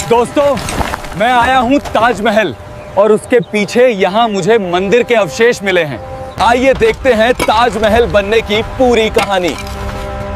दोस्तों, मैं आया हूँ ताजमहल और उसके पीछे यहाँ मुझे मंदिर के अवशेष मिले हैं। आइए देखते हैं ताजमहल बनने की पूरी कहानी।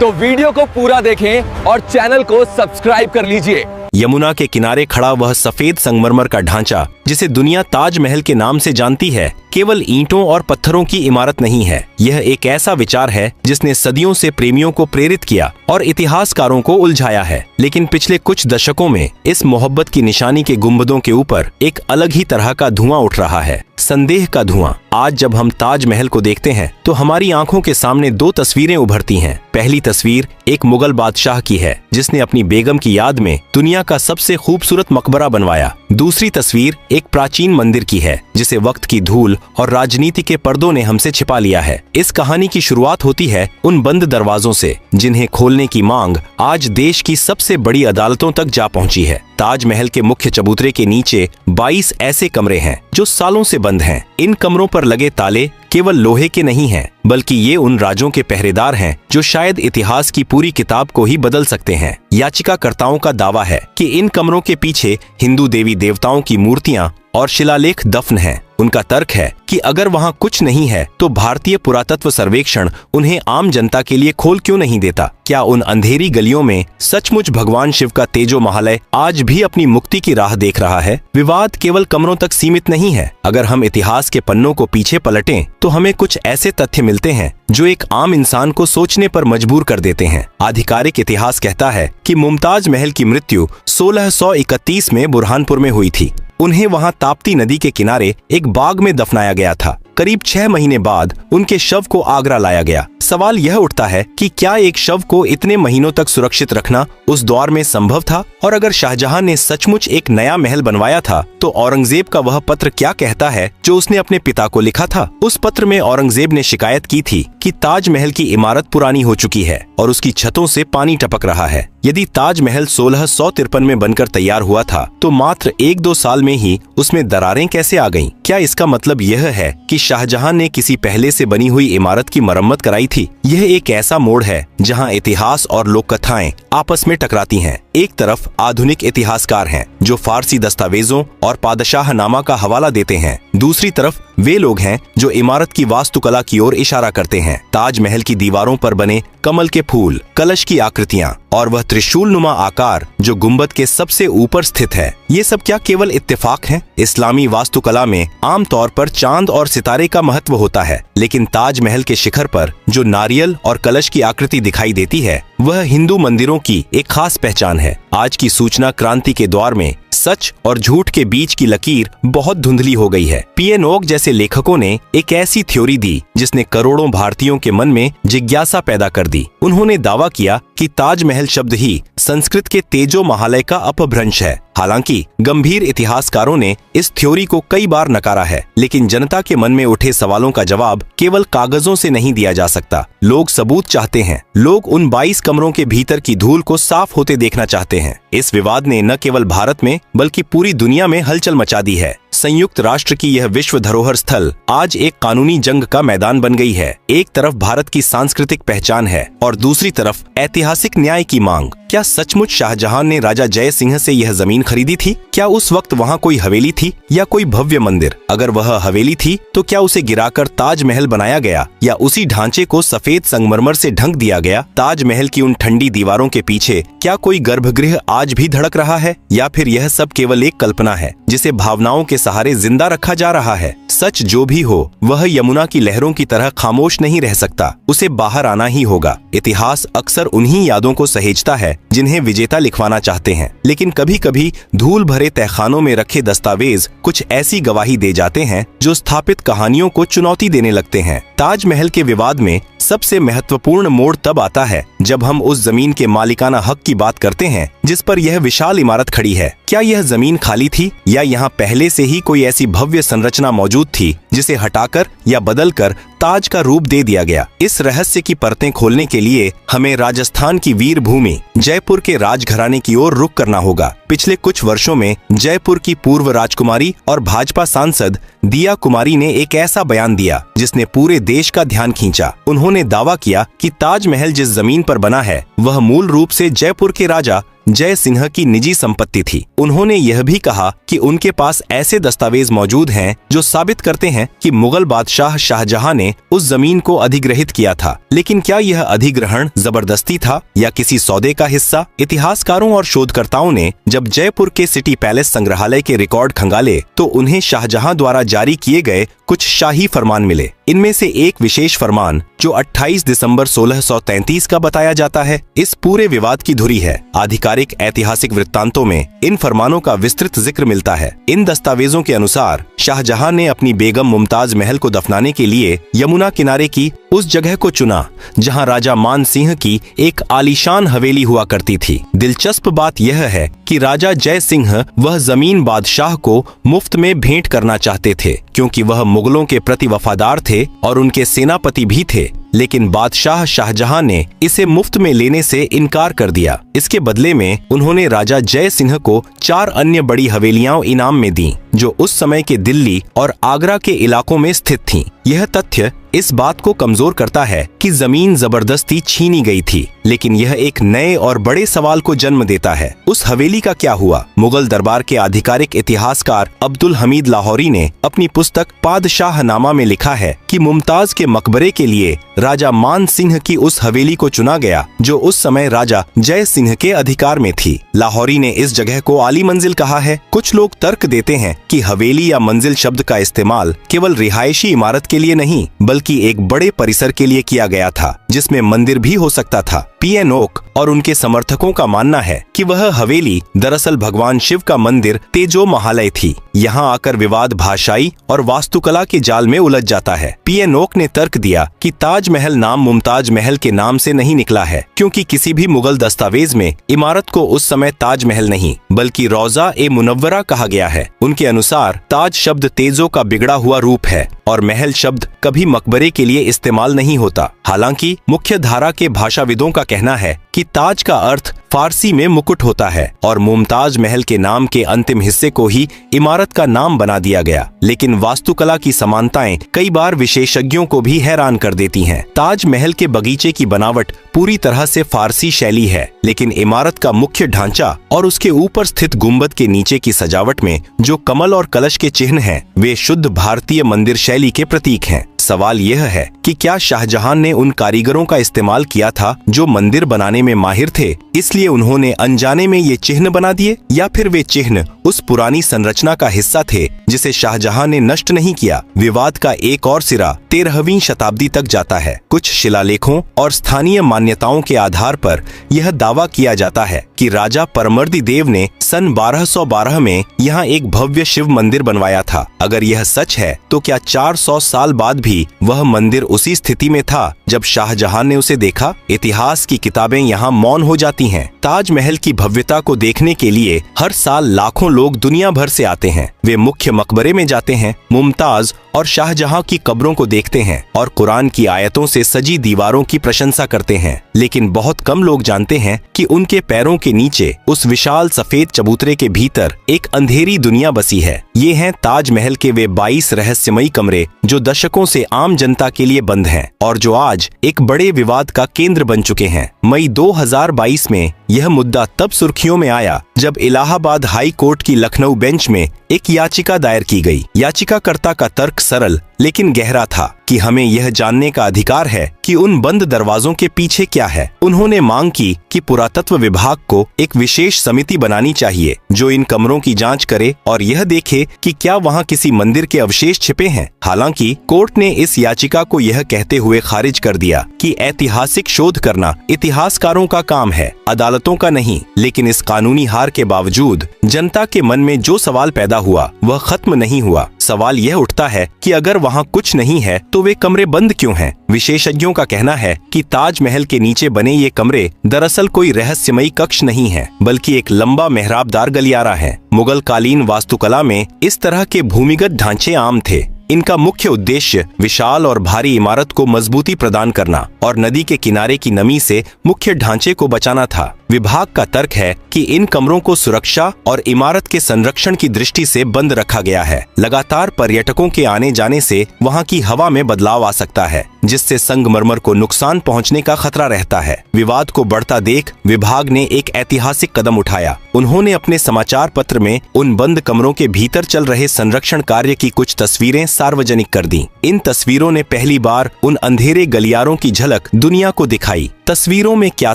तो वीडियो को पूरा देखें और चैनल को सब्सक्राइब कर लीजिए। यमुना के किनारे खड़ा वह सफेद संगमरमर का ढांचा जिसे दुनिया ताजमहल के नाम से जानती है, केवल ईंटों और पत्थरों की इमारत नहीं है। यह एक ऐसा विचार है जिसने सदियों से प्रेमियों को प्रेरित किया और इतिहासकारों को उलझाया है। लेकिन पिछले कुछ दशकों में इस मोहब्बत की निशानी के गुंबदों के ऊपर एक अलग ही तरह का धुआं उठ रहा है, संदेह का धुआं। आज जब हम ताजमहल को देखते हैं तो हमारी आंखों के सामने दो तस्वीरें उभरती हैं। पहली तस्वीर एक मुगल बादशाह की है जिसने अपनी बेगम की याद में दुनिया का सबसे खूबसूरत मकबरा बनवाया। दूसरी तस्वीर एक प्राचीन मंदिर की है जिसे वक्त की धूल और राजनीति के पर्दों ने हमसे छिपा लिया है। इस कहानी की शुरुआत होती है उन बंद दरवाजों से जिन्हें खोलने की मांग आज देश की सबसे बड़ी अदालतों तक जा पहुंची है। ताजमहल के मुख्य चबूतरे के नीचे 22 ऐसे कमरे हैं जो सालों से बंद हैं। इन कमरों पर लगे ताले केवल लोहे के नहीं हैं, बल्कि ये उन राजों के पहरेदार हैं जो शायद इतिहास की पूरी किताब को ही बदल सकते हैं। याचिकाकर्ताओं का दावा है कि इन कमरों के पीछे हिंदू देवी देवताओं की मूर्तियां और शिलालेख दफन हैं। उनका तर्क है कि अगर वहां कुछ नहीं है तो भारतीय पुरातत्व सर्वेक्षण उन्हें आम जनता के लिए खोल क्यों नहीं देता? क्या उन अंधेरी गलियों में सचमुच भगवान शिव का तेजो महालय आज भी अपनी मुक्ति की राह देख रहा है? विवाद केवल कमरों तक सीमित नहीं है। अगर हम इतिहास के पन्नों को पीछे पलटें तो हमें कुछ ऐसे तथ्य मिलते हैं जो एक आम इंसान को सोचने पर मजबूर कर देते हैं। आधिकारिक इतिहास कहता है कि मुमताज महल की मृत्यु 1631 में बुरहानपुर में हुई थी। उन्हें वहां ताप्ती नदी के किनारे एक बाग में दफनाया गया था। करीब 6 महीने बाद उनके शव को आगरा लाया गया। सवाल यह उठता है कि क्या एक शव को इतने महीनों तक सुरक्षित रखना उस दौर में संभव था? और अगर शाहजहां ने सचमुच एक नया महल बनवाया था तो औरंगजेब का वह पत्र क्या कहता है जो उसने अपने पिता को लिखा था? उस पत्र में औरंगजेब ने शिकायत की थी कि ताजमहल की इमारत पुरानी हो चुकी है और उसकी छतों से पानी टपक रहा है। यदि ताजमहल 1653 में बनकर तैयार हुआ था तो मात्र 1-2 साल में ही उसमें दरारें कैसे आ गईं? क्या इसका मतलब यह है कि शाहजहां ने किसी पहले से बनी हुई इमारत की मरम्मत कराई थी? यह एक ऐसा मोड़ है जहां इतिहास और लोक कथाएं आपस में टकराती हैं। एक तरफ आधुनिक इतिहासकार हैं जो फारसी दस्तावेजों और पादशाहनामा का हवाला देते हैं। दूसरी तरफ वे लोग हैं जो इमारत की वास्तुकला की ओर इशारा करते हैं। ताजमहल की दीवारों पर बने कमल के फूल, कलश की आकृतियां और वह त्रिशूल नुमा आकार जो गुंबद के सबसे ऊपर स्थित है, ये सब क्या केवल इत्तेफाक हैं? इस्लामी वास्तुकला में आमतौर पर चांद और सितारे का महत्व होता है, लेकिन ताजमहल के शिखर पर जो नारियल और कलश की आकृति दिखाई देती है वह हिंदू मंदिरों की एक खास पहचान है। आज की सूचना क्रांति के दौर में सच और झूठ के बीच की लकीर बहुत धुंधली हो गई है। पीएन ओक जैसे लेखकों ने एक ऐसी थ्योरी दी जिसने करोड़ों भारतीयों के मन में जिज्ञासा पैदा कर दी। उन्होंने दावा किया कि ताजमहल शब्द ही संस्कृत के तेजो महालय का अपभ्रंश है। हालांकि गंभीर इतिहासकारों ने इस थ्योरी को कई बार नकारा है, लेकिन जनता के मन में उठे सवालों का जवाब केवल कागजों से नहीं दिया जा सकता। लोग सबूत चाहते हैं। लोग उन 22 कमरों के भीतर की धूल को साफ होते देखना चाहते हैं। इस विवाद ने न केवल भारत में बल्कि पूरी दुनिया में हलचल मचा दी है। संयुक्त राष्ट्र की यह विश्व धरोहर स्थल आज एक कानूनी जंग का मैदान बन गई है। एक तरफ भारत की सांस्कृतिक पहचान है और दूसरी तरफ ऐतिहासिक न्याय की मांग। क्या सचमुच शाहजहां ने राजा जय सिंह से यह जमीन खरीदी थी? क्या उस वक्त वहां कोई हवेली थी या कोई भव्य मंदिर? अगर वह हवेली थी तो क्या उसे गिराकर ताजमहल बनाया गया या उसी ढांचे को सफेद संगमरमर से ढंक दिया गया? ताजमहल की उन ठंडी दीवारों के पीछे क्या कोई गर्भगृह आज भी धड़क रहा है या फिर यह सब केवल एक कल्पना है जिसे भावनाओं के सहारे जिंदा रखा जा रहा है? सच जो भी हो वह यमुना की लहरों की तरह खामोश नहीं रह सकता। उसे बाहर आना ही होगा। इतिहास अक्सर उन्हीं यादों को सहेजता है जिन्हें विजेता लिखवाना चाहते हैं, लेकिन कभी कभी धूल भरे तहखानों में रखे दस्तावेज कुछ ऐसी गवाही दे जाते हैं जो स्थापित कहानियों को चुनौती देने लगते हैं। ताजमहल के विवाद में सबसे महत्वपूर्ण मोड़ तब आता है जब हम उस जमीन के मालिकाना हक की बात करते हैं जिस पर यह विशाल इमारत खड़ी है। क्या यह जमीन खाली थी या यहाँ पहले से ही कोई ऐसी भव्य संरचना मौजूद थी जिसे हटाकर या बदलकर ताज का रूप दे दिया गया? इस रहस्य की परतें खोलने के लिए हमें राजस्थान की वीर भूमि जयपुर के राजघराने की ओर रुख करना होगा। पिछले कुछ वर्षों में जयपुर की पूर्व राजकुमारी और भाजपा सांसद दिया कुमारी ने एक ऐसा बयान दिया जिसने पूरे देश का ध्यान खींचा। उन्होंने दावा किया कि ताजमहल जिस जमीन पर बना है वह मूल रूप से जयपुर के राजा जय सिंह की निजी संपत्ति थी। उन्होंने यह भी कहा कि उनके पास ऐसे दस्तावेज मौजूद हैं जो साबित करते हैं कि मुगल बादशाह शाहजहां ने उस जमीन को अधिग्रहित किया था। लेकिन क्या यह अधिग्रहण जबरदस्ती था या किसी सौदे का हिस्सा? इतिहासकारों और शोधकर्ताओं ने जब जयपुर के सिटी पैलेस संग्रहालय के रिकॉर्ड खंगाले तो उन्हें शाहजहां द्वारा जारी किए गए कुछ शाही फरमान मिले। इनमें से एक विशेष फरमान जो 28 दिसंबर 1633 का बताया जाता है, इस पूरे विवाद की धुरी है। आधिकारिक ऐतिहासिक वृत्तांतों में इन फरमानों का विस्तृत जिक्र मिलता है। इन दस्तावेजों के अनुसार शाहजहां ने अपनी बेगम मुमताज महल को दफनाने के लिए यमुना किनारे की उस जगह को चुना जहां राजा मान सिंह की एक आलीशान हवेली हुआ करती थी। दिलचस्प बात यह है कि राजा जय सिंह वह जमीन बादशाह को मुफ्त में भेंट करना चाहते थे, क्योंकि वह मुगलों के प्रति वफादार थे और उनके सेनापति भी थे। लेकिन बादशाह शाहजहां ने इसे मुफ्त में लेने से इनकार कर दिया। इसके बदले में उन्होंने राजा जय सिंह को 4 अन्य बड़ी हवेलियां इनाम में दी जो उस समय के दिल्ली और आगरा के इलाकों में स्थित थीं। यह तथ्य इस बात को कमजोर करता है कि जमीन जबरदस्ती छीनी गई थी, लेकिन यह एक नए और बड़े सवाल को जन्म देता है। उस हवेली का क्या हुआ? मुगल दरबार के आधिकारिक इतिहासकार अब्दुल हमीद लाहौरी ने अपनी पुस्तक पादशाहनामा में लिखा है कि मुमताज के मकबरे के लिए राजा मान सिंह की उस हवेली को चुना गया जो उस समय राजा जय सिंह के अधिकार में थी। लाहौरी ने इस जगह को आली मंजिल कहा है। कुछ लोग तर्क देते हैं कि हवेली या मंजिल शब्द का इस्तेमाल केवल रिहायशी इमारत के लिए नहीं बल्कि एक बड़े परिसर के लिए किया गया था जिसमें मंदिर भी हो सकता था। पीएन ओक और उनके समर्थकों का मानना है कि वह हवेली दरअसल भगवान शिव का मंदिर तेजो महालय थी। यहाँ आकर विवाद भाषाई और वास्तुकला के जाल में उलझ जाता है। पीएन ओक ने तर्क दिया कि ताजमहल नाम मुमताज महल के नाम से नहीं निकला है, क्योंकि किसी भी मुगल दस्तावेज में इमारत को उस समय ताजमहल नहीं बल्कि रोजा ए मुनव्वरा कहा गया है। उनके अनुसार ताज शब्द तेजो का बिगड़ा हुआ रूप है और महल शब्द कभी मकबरे के लिए इस्तेमाल नहीं होता। हालांकि मुख्य धारा के भाषाविदों का कहना है कि ताज का अर्थ फारसी में मुकुट होता है और मुमताज महल के नाम के अंतिम हिस्से को ही इमारत का नाम बना दिया गया। लेकिन वास्तुकला की समानताएं कई बार विशेषज्ञों को भी हैरान कर देती हैं। ताज महल के बगीचे की बनावट पूरी तरह से फारसी शैली है, लेकिन इमारत का मुख्य ढांचा और उसके ऊपर स्थित गुंबद के नीचे की सजावट में जो कमल और कलश के चिन्ह हैं, वे शुद्ध भारतीय मंदिर शैली के प्रतीक हैं। सवाल यह है कि क्या शाहजहां ने उन कारीगरों का इस्तेमाल किया था जो मंदिर बनाने में माहिर थे, इसलिए उन्होंने अनजाने में ये चिन्ह बना दिए, या फिर वे चिन्ह उस पुरानी संरचना का हिस्सा थे जिसे शाहजहां ने नष्ट नहीं किया। विवाद का एक और सिरा 13वीं शताब्दी तक जाता है। कुछ शिलालेखों और स्थानीय मान्यताओं के आधार पर यह दावा किया जाता है कि राजा परमर्दी देव ने सन 1212 में यहाँ एक भव्य शिव मंदिर बनवाया था। अगर यह सच है तो क्या 400 साल बाद भी वह मंदिर उसी स्थिति में था जब शाहजहां ने उसे देखा? इतिहास की किताबें यहाँ मौन हो जाती हैं। ताजमहल की भव्यता को देखने के लिए हर साल लाखों लोग दुनिया भर से आते हैं। वे मुख्य मकबरे में जाते हैं, मुमताज और शाहजहां की कब्रों को देखते हैं और कुरान की आयतों से सजी दीवारों की प्रशंसा करते हैं। लेकिन बहुत कम लोग जानते हैं कि उनके पैरों के नीचे उस विशाल सफेद चबूतरे के भीतर एक अंधेरी दुनिया बसी है। ये हैं ताजमहल के वे 22 रहस्यमयी कमरे जो दशकों से आम जनता के लिए बंद हैं और जो आज एक बड़े विवाद का केंद्र बन चुके हैं। मई 2022 में यह मुद्दा तब सुर्खियों में आया जब इलाहाबाद हाई कोर्ट की लखनऊ बेंच में एक याचिका दायर की गई। याचिकाकर्ता का तर्क सरल लेकिन गहरा था कि हमें यह जानने का अधिकार है कि उन बंद दरवाजों के पीछे क्या है। उन्होंने मांग की कि पुरातत्व विभाग को एक विशेष समिति बनानी चाहिए जो इन कमरों की जांच करे और यह देखे कि क्या वहां किसी मंदिर के अवशेष छिपे हैं। हालांकि कोर्ट ने इस याचिका को यह कहते हुए खारिज कर दिया कि ऐतिहासिक शोध करना इतिहासकारों का काम है, अदालतों का नहीं। लेकिन इस कानूनी हार के बावजूद जनता के मन में जो सवाल पैदा हुआ वह खत्म नहीं हुआ। सवाल यह उठता है कि अगर वहाँ कुछ नहीं है तो वे कमरे बंद क्यों हैं? विशेषज्ञों का कहना है कि ताजमहल के नीचे बने ये कमरे दरअसल कोई रहस्यमयी कक्ष नहीं है, बल्कि एक लंबा मेहराबदार गलियारा है। मुगल कालीन वास्तुकला में इस तरह के भूमिगत ढांचे आम थे। इनका मुख्य उद्देश्य विशाल और भारी इमारत को मजबूती प्रदान करना और नदी के किनारे की नमी से मुख्य ढांचे को बचाना था। विभाग का तर्क है कि इन कमरों को सुरक्षा और इमारत के संरक्षण की दृष्टि से बंद रखा गया है। लगातार पर्यटकों के आने जाने से वहां की हवा में बदलाव आ सकता है, जिससे संगमरमर को नुकसान पहुंचने का खतरा रहता है। विवाद को बढ़ता देख विभाग ने एक ऐतिहासिक कदम उठाया। उन्होंने अपने समाचार पत्र में उन बंद कमरों के भीतर चल रहे संरक्षण कार्य की कुछ तस्वीरें सार्वजनिक कर दी। इन तस्वीरों ने पहली बार उन अंधेरे गलियारों की झलक दुनिया को दिखाई। तस्वीरों में क्या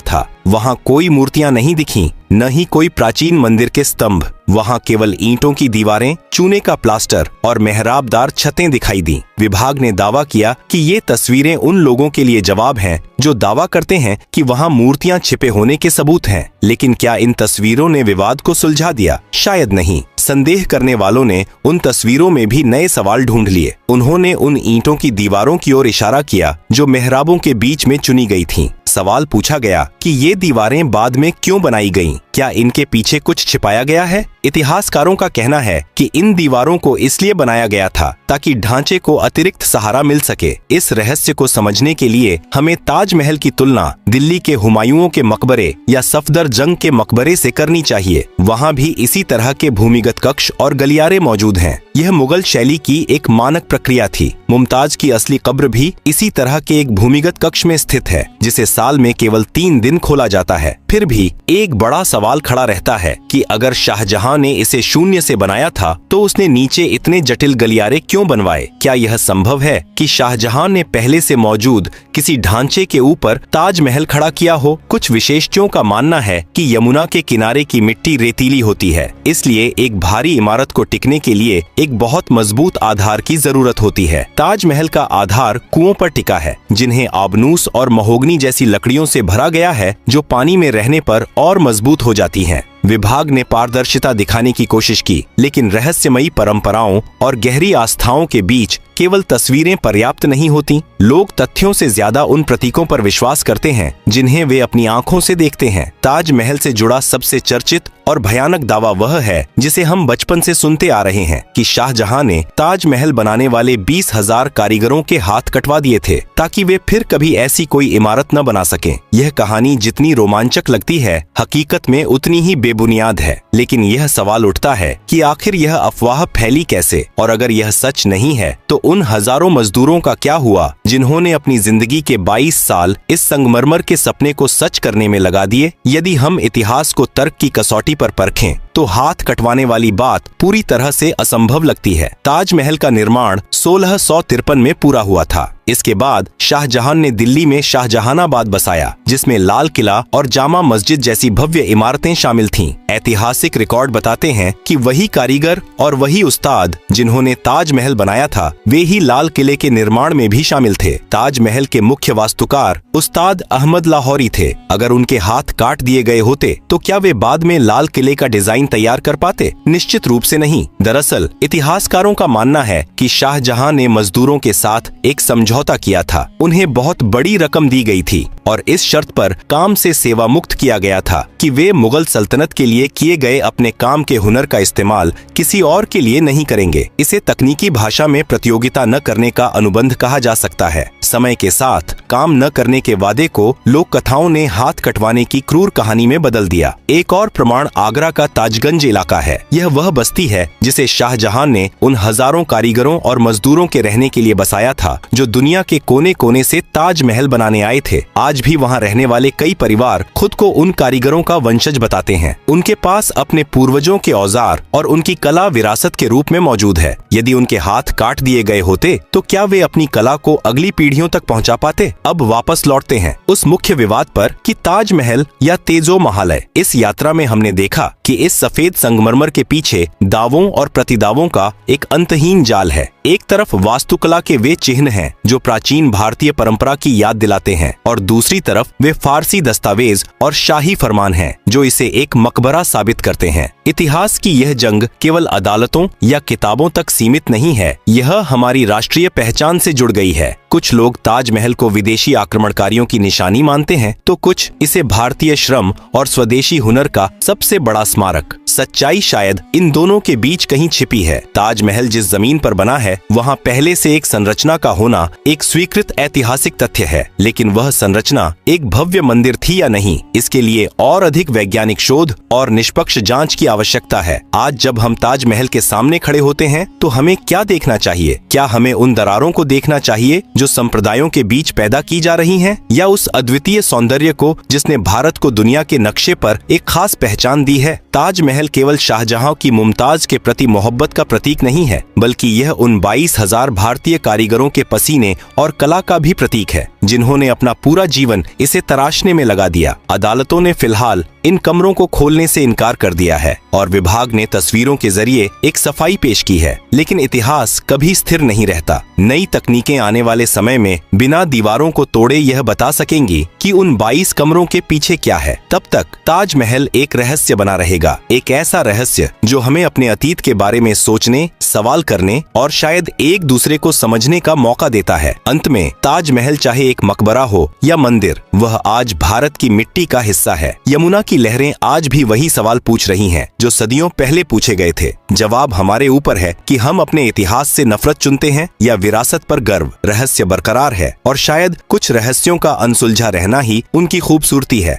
था? वहां कोई मूर्तियां नहीं दिखीं, न ही कोई प्राचीन मंदिर के स्तंभ। वहां केवल ईंटों की दीवारें, चूने का प्लास्टर और मेहराबदार छतें दिखाई दी। विभाग ने दावा किया कि ये तस्वीरें उन लोगों के लिए जवाब हैं जो दावा करते हैं कि वहां मूर्तियां छिपे होने के सबूत हैं। लेकिन क्या इन तस्वीरों ने विवाद को सुलझा दिया? शायद नहीं। संदेह करने वालों ने उन तस्वीरों में भी नए सवाल ढूंढ लिए। उन्होंने उन ईंटों की दीवारों की ओर इशारा किया जो मेहराबों के बीच में चुनी गई थीं। सवाल पूछा गया कि ये दीवारें बाद में क्यों बनाई गईं? क्या इनके पीछे कुछ छिपाया गया है? इतिहासकारों का कहना है कि इन दीवारों को इसलिए बनाया गया था ताकि ढांचे को अतिरिक्त सहारा मिल सके। इस रहस्य को समझने के लिए हमें ताजमहल की तुलना दिल्ली के हुमायूं के मकबरे या सफदरजंग के मकबरे से करनी चाहिए। वहाँ भी इसी तरह के भूमिगत कक्ष और गलियारे मौजूद हैं। यह मुगल शैली की एक मानक प्रक्रिया थी। मुमताज की असली कब्र भी इसी तरह के एक भूमिगत कक्ष में स्थित है, जिसे साल में केवल 3 दिन खोला जाता है। फिर भी एक बड़ा सवाल खड़ा रहता है कि अगर शाहजहां ने इसे शून्य से बनाया था तो उसने नीचे इतने जटिल गलियारे क्यों बनवाए? क्या यह संभव है कि शाहजहां ने पहले से मौजूद किसी ढांचे के ऊपर ताजमहल खड़ा किया हो? कुछ विशेषज्ञों का मानना है कि यमुना के किनारे की मिट्टी रेतीली होती है, इसलिए एक भारी इमारत को टिकने के लिए एक बहुत मजबूत आधार की जरूरत होती है। ताजमहल का आधार कुओं पर टिका है, जिन्हें आबनूस और महोगनी जैसी लकड़ियों से भरा गया है, जो पानी में रहने पर और मजबूत हो जाती हैं। विभाग ने पारदर्शिता दिखाने की कोशिश की, लेकिन रहस्यमयी परंपराओं और गहरी आस्थाओं के बीच केवल तस्वीरें पर्याप्त नहीं होती। लोग तथ्यों से ज्यादा उन प्रतीकों पर विश्वास करते हैं जिन्हें वे अपनी आंखों से देखते हैं। ताजमहल से जुड़ा सबसे चर्चित और भयानक दावा वह है जिसे हम बचपन से सुनते आ रहे हैं कि शाहजहां ने ताजमहल बनाने वाले 20,000 कारीगरों के हाथ कटवा दिए थे ताकि वे फिर कभी ऐसी कोई इमारत न बना सकें। यह कहानी जितनी रोमांचक लगती है, हकीकत में उतनी ही बेबुनियाद है। लेकिन यह सवाल उठता है कि आखिर यह अफवाह फैली कैसे, और अगर यह सच नहीं है तो उन हजारों मजदूरों का क्या हुआ जिन्होंने अपनी जिंदगी के 22 साल इस संगमरमर के सपने को सच करने में लगा दिए? यदि हम इतिहास को तर्क की कसौटी पर परखें तो हाथ कटवाने वाली बात पूरी तरह से असंभव लगती है। ताजमहल का निर्माण 1653 में पूरा हुआ था। इसके बाद शाहजहां ने दिल्ली में शाहजहानाबाद बसाया, जिसमें लाल किला और जामा मस्जिद जैसी भव्य इमारतें शामिल थीं। ऐतिहासिक रिकॉर्ड बताते हैं कि वही कारीगर और वही उस्ताद जिन्होंने ताजमहल बनाया था, वे ही लाल किले के निर्माण में भी शामिल थे। ताजमहल के मुख्य वास्तुकार उस्ताद अहमद लाहौरी थे। अगर उनके हाथ काट दिए गए होते तो क्या वे बाद में लाल किले का डिजाइन तैयार कर पाते? निश्चित रूप से नहीं। दरअसल इतिहासकारों का मानना है कि शाहजहां ने मजदूरों के साथ एक समझौता किया था। उन्हें बहुत बड़ी रकम दी गई थी और इस शर्त पर काम से सेवा मुक्त किया गया था कि वे मुगल सल्तनत के लिए किए गए अपने काम के हुनर का इस्तेमाल किसी और के लिए नहीं करेंगे। इसे तकनीकी भाषा में प्रतियोगिता न करने का अनुबंध कहा जा सकता है। समय के साथ काम न करने के वादे को लोक कथाओं ने हाथ कटवाने की क्रूर कहानी में बदल दिया। एक और प्रमाण आगरा का ताजगंज इलाका है। यह वह बस्ती है जिसे शाहजहां ने उन हजारों कारीगरों और मजदूरों के रहने के लिए बसाया था जो दुनिया के कोने कोने से ताजमहल बनाने आए थे। आज भी वहां रहने वाले कई परिवार खुद को उन कारीगरों का वंशज बताते हैं। उनके पास अपने पूर्वजों के औजार और उनकी कला विरासत के रूप में मौजूद है। यदि उनके हाथ काट दिए गए होते तो क्या वे अपनी कला को अगली पीढ़ियों तक पहुंचा पाते? अब वापस लौटते हैं उस मुख्य विवाद पर कि ताजमहल या तेजो महालय। इस यात्रा में हमने देखा कि इस सफेद संगमरमर के पीछे दावों और प्रतिदावों का एक अंतहीन जाल है। एक तरफ वास्तुकला के वे चिन्ह हैं जो प्राचीन भारतीय परंपरा की याद दिलाते हैं, और दूसरी तरफ वे फारसी दस्तावेज और शाही फरमान हैं जो इसे एक मकबरा साबित करते हैं। इतिहास की यह जंग केवल अदालतों या किताबों तक सीमित नहीं है, यह हमारी राष्ट्रीय पहचान से जुड़ गई है। कुछ लोग ताजमहल को विदेशी आक्रमणकारियों की निशानी मानते हैं तो कुछ इसे भारतीय श्रम और स्वदेशी हुनर का सबसे बड़ा स्मारक। सच्चाई शायद इन दोनों के बीच कहीं छिपी है। ताजमहल जिस जमीन पर बना है है वहाँ पहले से एक संरचना का होना एक स्वीकृत ऐतिहासिक तथ्य है, लेकिन वह संरचना एक भव्य मंदिर थी या नहीं, इसके लिए और अधिक वैज्ञानिक शोध और निष्पक्ष जांच की आवश्यकता है। आज जब हम ताजमहल के सामने खड़े होते हैं तो हमें क्या देखना चाहिए? क्या हमें उन दरारों को देखना चाहिए जो संप्रदायों के बीच पैदा की जा रही हैं, या उस अद्वितीय सौंदर्य को जिसने भारत को दुनिया के नक्शे पर एक खास पहचान दी है? ताजमहल केवल शाहजहां की मुमताज के प्रति मोहब्बत का प्रतीक नहीं है, बल्कि यह उन 22,000 भारतीय कारीगरों के पसीने और कला का भी प्रतीक है, जिन्होंने अपना पूरा जीवन इसे तराशने में लगा दिया। अदालतों ने फिलहाल इन कमरों को खोलने से इनकार कर दिया है और विभाग ने तस्वीरों के जरिए एक सफाई पेश की है, लेकिन इतिहास कभी स्थिर नहीं रहता। नई तकनीकें आने वाले समय में बिना दीवारों को तोड़े यह बता सकेंगी कि उन 22 कमरों के पीछे क्या है। तब तक ताजमहल एक रहस्य बना रहेगा, एक ऐसा रहस्य जो हमें अपने अतीत के बारे में सोचने, सवाल करने और शायद एक दूसरे को समझने का मौका देता है। अंत में ताजमहल चाहे एक मकबरा हो या मंदिर, वह आज भारत की मिट्टी का हिस्सा है। यमुना की लहरें आज भी वही सवाल पूछ रही हैं जो सदियों पहले पूछे गए थे। जवाब हमारे ऊपर है कि हम अपने इतिहास से नफरत चुनते हैं या विरासत पर गर्व। रहस्य बरकरार है और शायद कुछ रहस्यों का अनसुलझा रहना ही उनकी खूबसूरती है।